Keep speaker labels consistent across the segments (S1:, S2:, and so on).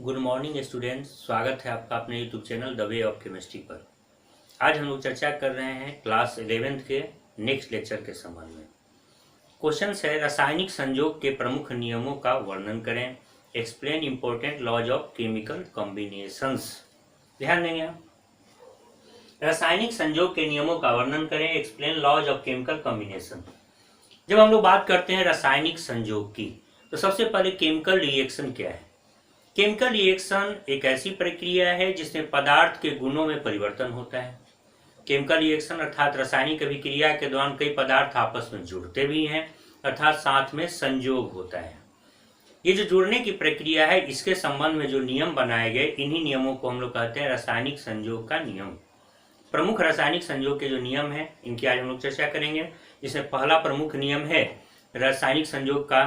S1: Good morning students, स्वागत है आपका अपने YouTube channel the way of chemistry पर। आज हम लोग चर्चा कर रहे हैं क्लास 11th के नेक्स्ट लेक्चर के संबंध में। क्वेश्चन है रासायनिक संयोग के प्रमुख नियमों का वर्णन करें। Explain important laws of chemical combinations. ध्यान देंगे आप। रासायनिक संयोग के नियमों का वर्णन करें। Explain laws of chemical combination. जब हम लोग बात करते हैं रासायनिक संयोग की, तो सबसे पहले केमिकल रिएक्शन क्या है। केमिकल रिएक्शन एक ऐसी प्रक्रिया है जिसमें पदार्थ के गुणों में परिवर्तन होता है। केमिकल रिएक्शन अर्थात रासायनिक अभिक्रिया के दौरान कई पदार्थ आपस में जुड़ते भी हैं, अर्थात साथ में संयोग होता है। ये जो जुड़ने की प्रक्रिया है, इसके संबंध में जो नियम बनाए गए, इन्हीं नियमों को हम लोग कहते हैं रासायनिक संयोग का नियम। प्रमुख रासायनिक संयोग के जो नियम है, इनकी आज हम लोग चर्चा करेंगे। जिसमें पहला प्रमुख नियम है रासायनिक संयोग का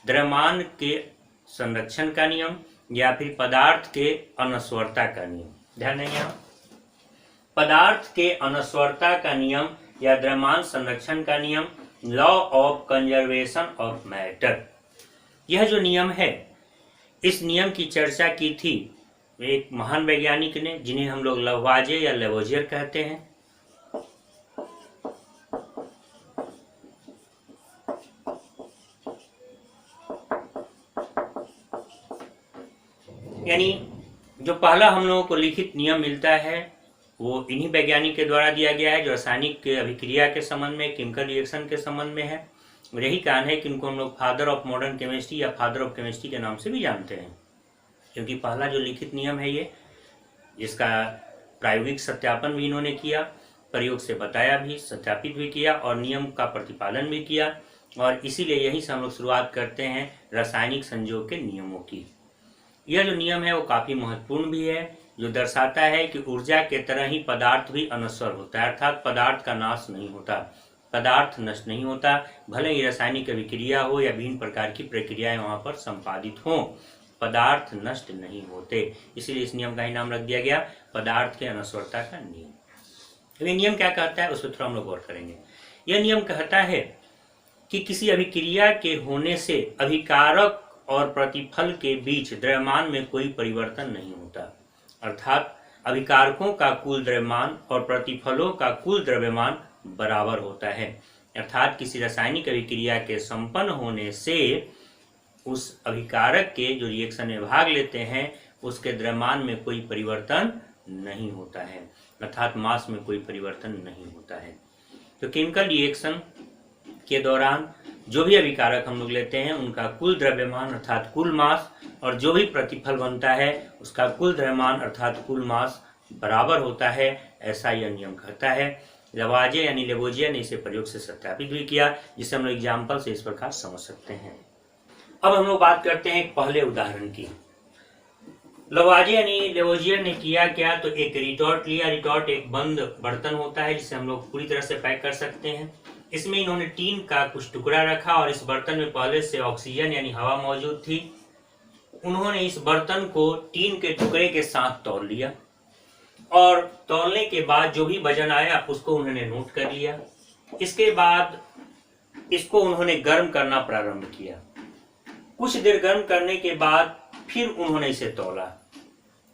S1: द्रव्यमान के संरक्षण का नियम या फिर पदार्थ के अनस्वरता का नियम। ध्यान देंगे आप। पदार्थ के अनस्वरता का नियम या द्रव्यमान संरक्षण का नियम, law of conservation of matter. यह जो नियम है, इस नियम की चर्चा की थी एक महान वैज्ञानिक ने, जिन्हें हम लोग लवाजे या लेवोजियर कहते हैं। यानी जो पहला हम लोगों को लिखित नियम मिलता है वो इन्हीं वैज्ञानिक के द्वारा दिया गया है, जो रासायनिक के अभिक्रिया के संबंध में, केमिकल रिएक्शन के संबंध में है। और यही कारण है कि इनको हम लोग फादर ऑफ मॉडर्न केमिस्ट्री या फादर ऑफ केमिस्ट्री के नाम से भी जानते हैं, क्योंकि पहला जो लिखित नियम है ये, जिसका प्रायोगिक सत्यापन भी इन्होंने किया, प्रयोग से बताया भी, सत्यापित भी किया और नियम का प्रतिपालन भी किया। और इसीलिए यहीं से हम लोग शुरुआत करते हैं रासायनिक संयोग के नियमों की। यह जो नियम है वो काफी महत्वपूर्ण भी है, जो दर्शाता है कि ऊर्जा के तरह ही पदार्थ भी अनस्वर होता है, अर्थात पदार्थ का नाश नहीं होता, पदार्थ नष्ट नहीं होता। भले ही रासायनिक अभिक्रिया हो या विभिन्न प्रकार की प्रक्रियाएं वहां पर संपादित हो, पदार्थ नष्ट नहीं होते। इसीलिए इस नियम का ही नाम रख दिया गया पदार्थ के अनस्वरता का नियम। ये नियम क्या कहता है, उस पर थोड़ा हम लोग गौर करेंगे। यह नियम कहता है कि किसी अभिक्रिया के होने से अभिकारक और प्रतिफल के बीच द्रव्यमान में कोई परिवर्तन नहीं होता, अर्थात अभिकारकों का कुल द्रव्यमान और प्रतिफलों का कुल द्रव्यमान बराबर होता है। अर्थात किसी रासायनिक अभिक्रिया के संपन्न होने से उस अभिकारक के जो रिएक्शन में भाग लेते हैं, उसके द्रव्यमान में कोई परिवर्तन नहीं होता है, अर्थात मास में कोई परिवर्तन नहीं होता है। तो केमिकल रिएक्शन के दौरान जो भी अभिकारक हम लोग लेते हैं, उनका कुल द्रव्यमान अर्थात कुल मास, और जो भी प्रतिफल बनता है उसका कुल द्रव्यमान अर्थात कुल मास बराबर होता है, ऐसा यह नियम कहता है। लवाजे यानी लेवोजियर ने इसे प्रयोग से सत्यापित भी किया, जिसे हम लोग एग्जाम्पल से इस प्रकार समझ सकते हैं। अब हम लोग बात करते हैं एक पहले उदाहरण की। लवाजे यानी लेवोजियर ने किया क्या, तो एक रिटॉर्ट लिया। रिटॉर्ट एक बंद बर्तन होता है जिसे हम लोग पूरी तरह से पैक कर सकते हैं। इसमें इन्होंने टीन का कुछ टुकड़ा रखा और इस बर्तन में पहले से ऑक्सीजन यानी हवा मौजूद थी। उन्होंने इस बर्तन को टीन के टुकड़े के साथ तौल लिया और तौलने के बाद जो भी वजन आया उसको उन्होंने नोट कर लिया। इसके बाद इसको उन्होंने गर्म करना प्रारंभ किया। कुछ देर गर्म करने के बाद फिर उन्होंने इसे तौला।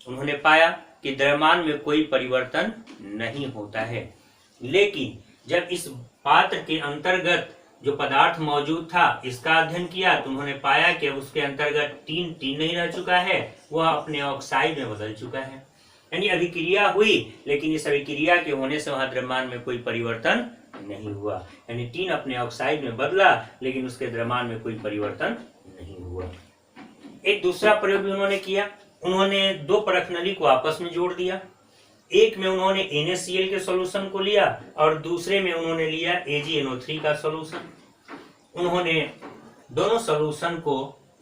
S1: उन्होंने पाया कि द्रव्यमान में कोई परिवर्तन नहीं होता है, लेकिन जब इस पात्र के अंतर्गत जो पदार्थ मौजूद था इसका अध्ययन किया, तो उन्होंने पाया कि उसके अंतर्गत टीन नहीं रह चुका है, वह अपने ऑक्साइड में बदल चुका है। यानी अभिक्रिया हुई, लेकिन इस अभिक्रिया के होने से वहां द्रव्यमान में कोई परिवर्तन नहीं हुआ। यानी टीन अपने ऑक्साइड में बदला, लेकिन उसके द्रव्यमान में कोई परिवर्तन नहीं हुआ। एक दूसरा प्रयोग भी उन्होंने किया। उन्होंने दो परख नली को आपस में जोड़ दिया। एक में उन्होंने NaCl के सॉल्यूशन को लिया और दूसरे में उन्होंने लिया AgNO3 का सॉल्यूशन। उन्होंने दोनों सॉल्यूशन को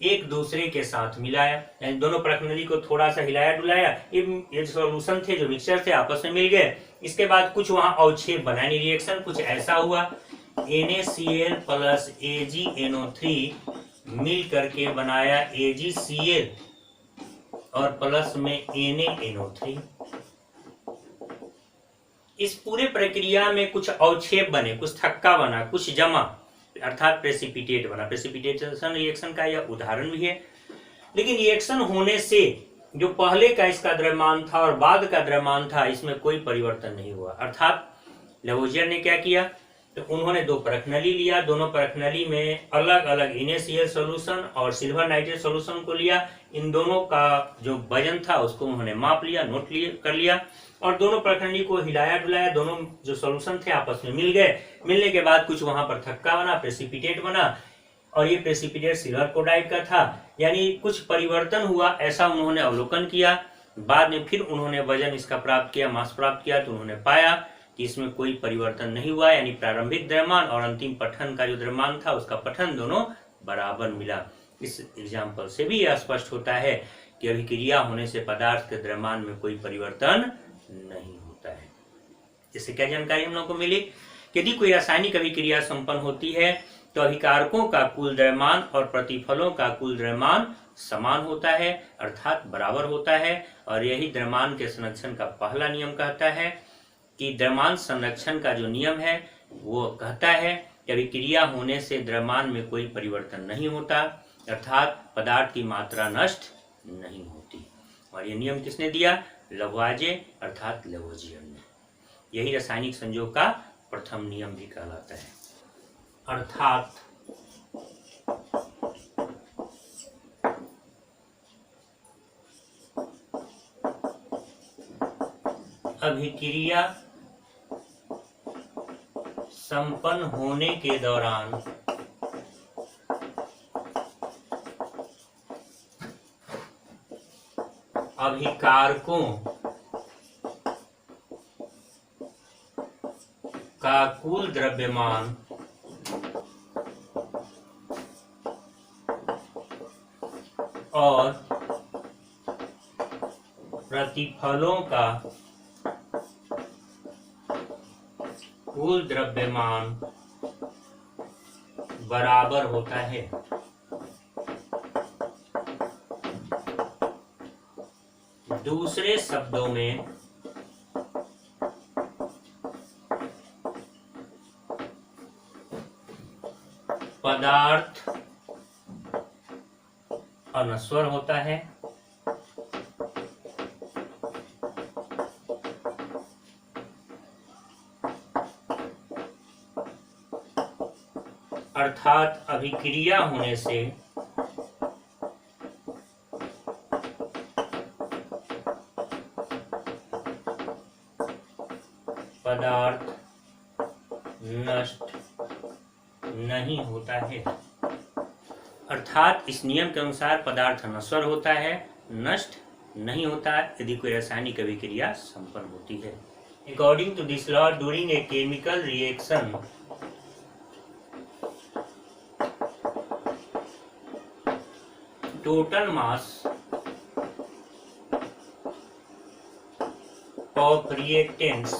S1: एक दूसरे के साथ मिलाया, यानी दोनों परख नली को थोड़ा सा हिलाया डुलाया। ये सॉल्यूशन थे जो मिक्सचर थे, आपस में मिल गए। इसके बाद कुछ वहां अवक्षेप बना, यानी रिएक्शन कुछ ऐसा हुआ, NaCl प्लस AgNO3 मिल करके बनाया AgCl और प्लस में NaNO3। इस पूरे प्रक्रिया में कुछ अवक्षेप बने, कुछ थक्का बना, कुछ जमा, अर्थात प्रेसिपिटेट बना। प्रेसिपिटेशन रिएक्शन का यह उदाहरण भी है। लेकिन रिएक्शन होने से जो पहले का इसका द्रव्यमान था और बाद का द्रव्यमान था, इसमें कोई परिवर्तन नहीं हुआ। अर्थात लेवोजियर ने क्या किया, तो उन्होंने दो परखनली लिया, दोनों परखनली में अलग अलग इनेसियल सोल्यूशन और सिल्वर नाइट्रेट सोल्यूशन को लिया। इन दोनों का जो वजन था उसको उन्होंने माप लिया, नोट कर लिया, और दोनों परखनली को हिलाया डुलाया। दोनों जो सोल्यूशन थे आपस में मिल गए। मिलने के बाद कुछ वहां पर थक्का बना, प्रेसिपिटेट बना, और ये प्रेसिपिटेट सिल्वर क्लोराइड का था, यानी कुछ परिवर्तन हुआ, ऐसा उन्होंने अवलोकन किया। बाद में फिर उन्होंने वजन इसका प्राप्त किया, मास प्राप्त किया, तो उन्होंने पाया कि इसमें कोई परिवर्तन नहीं हुआ, यानी प्रारंभिक द्रव्यमान और अंतिम पठन का जो द्रव्यमान था उसका पठन दोनों बराबर मिला। इस एग्जाम्पल से भी यह स्पष्ट होता है कि अभिक्रिया होने से पदार्थ के द्रव्यमान में कोई परिवर्तन नहीं होता है। इससे क्या जानकारी हम लोग को मिली, यदि कोई रासायनिक अभिक्रिया संपन्न होती है तो अभिकारकों का कुल द्रव्यमान और प्रतिफलों का कुल द्रव्यमान समान होता है, अर्थात बराबर होता है। और यही द्रव्यमान के संरक्षण का पहला नियम कहता है कि द्रव्यमान संरक्षण का जो नियम है वो कहता है कि अभिक्रिया होने से द्रव्यमान में कोई परिवर्तन नहीं होता, अर्थात पदार्थ की मात्रा नष्ट नहीं होती। और ये नियम किसने दिया, लवोजियर अर्थात लेवोजियर ने। यही रासायनिक संयोग का प्रथम नियम भी कहलाता है। अर्थात अभिक्रिया संपन्न होने के दौरान अभिकारकों का कुल द्रव्यमान और प्रतिफलों का कुल द्रव्यमान बराबर होता है। दूसरे शब्दों में पदार्थ अनश्वर होता है, अर्थात अभिक्रिया होने से पदार्थ नष्ट नहीं होता है। अर्थात इस नियम के अनुसार पदार्थ नश्वर होता है, नष्ट नहीं होता यदि कोई रासायनिक अभिक्रिया संपन्न होती है। According to this law, during a chemical reaction total mass of reactants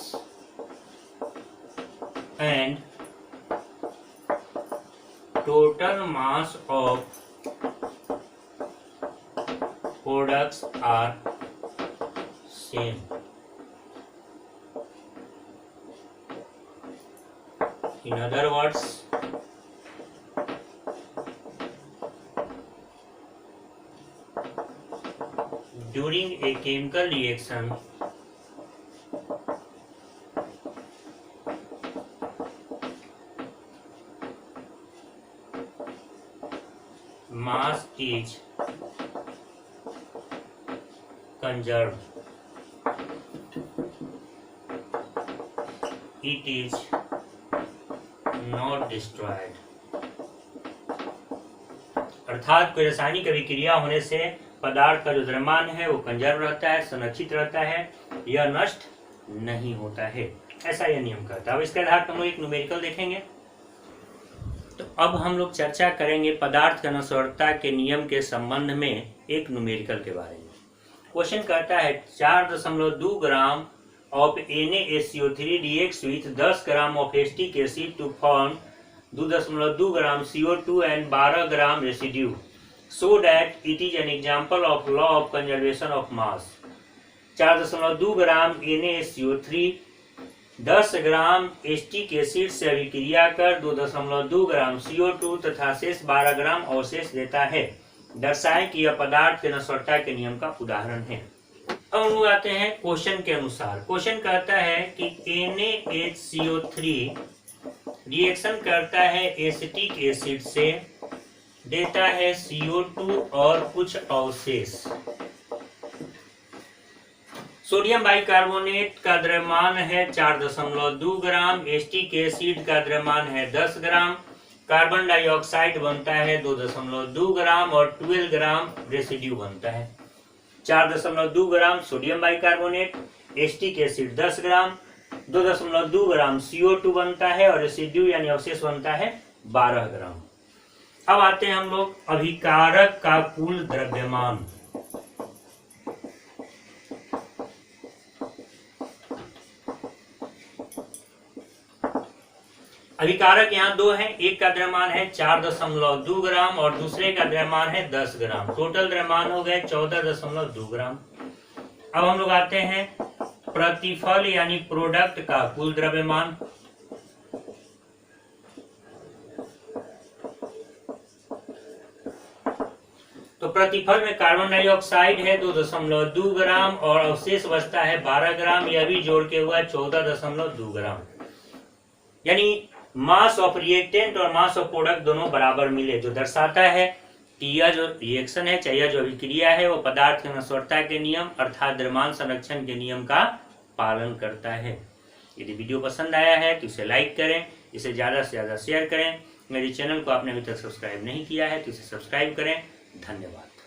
S1: and total mass of products are same. In other words, during a chemical reaction, mass is conserved. It is not destroyed. अर्थात कोई रासायनिक अभिक्रिया होने से पदार्थ का जो द्रव्यमान है वो कंजर्व रहता है, संरक्षित रहता है, यह नष्ट नहीं होता है, ऐसा यह नियम कहता है। अब इसके आधार पर हम लोग एक न्यूमेरिकल देखेंगे। तो अब हम लोग चर्चा करेंगे पदार्थ की नश्वरता के नियम के संबंध में एक न्यूमेरिकल के बारे में। क्वेश्चन कहता है 4.2 gram of NaSCO3 reacts with 10 gram of acetic acid to form 2.2 gram CO2 and 12 gram residue, so that it is an example of law of conservation of mass। 4.2 gram NaSCO3 10 gram acetic acid से अभिक्रिया कर 2.2 gram CO2 तथा शेष 12 ग्राम अवशेष देता है। दर्शाए कि यह पदार्थ के नश्वरता के नियम का उदाहरण है। अब हम लोग आते हैं क्वेश्चन के अनुसार। क्वेश्चन कहता है कि NaHCO3 रिएक्शन करता है एसिटिक एसिड से, देता है CO2 और कुछ अवशेष। सोडियम बाइकार्बोनेट का द्रव्यमान है 4.2 ग्राम, एसिटिक एसिड का द्रव्यमान है 10 ग्राम, कार्बन डाइऑक्साइड बनता है 2.2 ग्राम और 12 ग्राम रेसिड्यू बनता है। 4.2 gram sodium bicarbonate, acetic acid 10 ग्राम, 2.2 ग्राम CO2 बनता है और रेसिड्यू यानी अवशेष बनता है 12 ग्राम। अब आते हैं हम लोग अभिकारक का कुल द्रव्यमान। अभिकारक यहाँ दो हैं, एक का द्रव्यमान है 4.2 ग्राम और दूसरे का द्रव्यमान है 10 ग्राम। टोटल द्रव्यमान हो गए 14.2 ग्राम। अब हम लोग आते हैं प्रतिफल यानी प्रोडक्ट का कुल द्रव्यमान। तो प्रतिफल में कार्बन डाइऑक्साइड है 2.2 ग्राम और अवशेष बचता है 12 ग्राम, यह भी जोड़ के हुआ 14.2 ग्राम। यानी मास ऑफ रिएक्टेंट और मास ऑफ प्रोडक्ट दोनों बराबर मिले, जो दर्शाता है कि यह जो रिएक्शन है, चाहे यह जो अभिक्रिया है, वो पदार्थ की नश्वरता के नियम अर्थात द्रव्यमान संरक्षण के नियम का पालन करता है। यदि वीडियो पसंद आया है तो इसे लाइक करें, इसे ज़्यादा से ज़्यादा शेयर करें। मेरे चैनल को आपने अभी तक सब्सक्राइब नहीं किया है तो इसे सब्सक्राइब करें। धन्यवाद।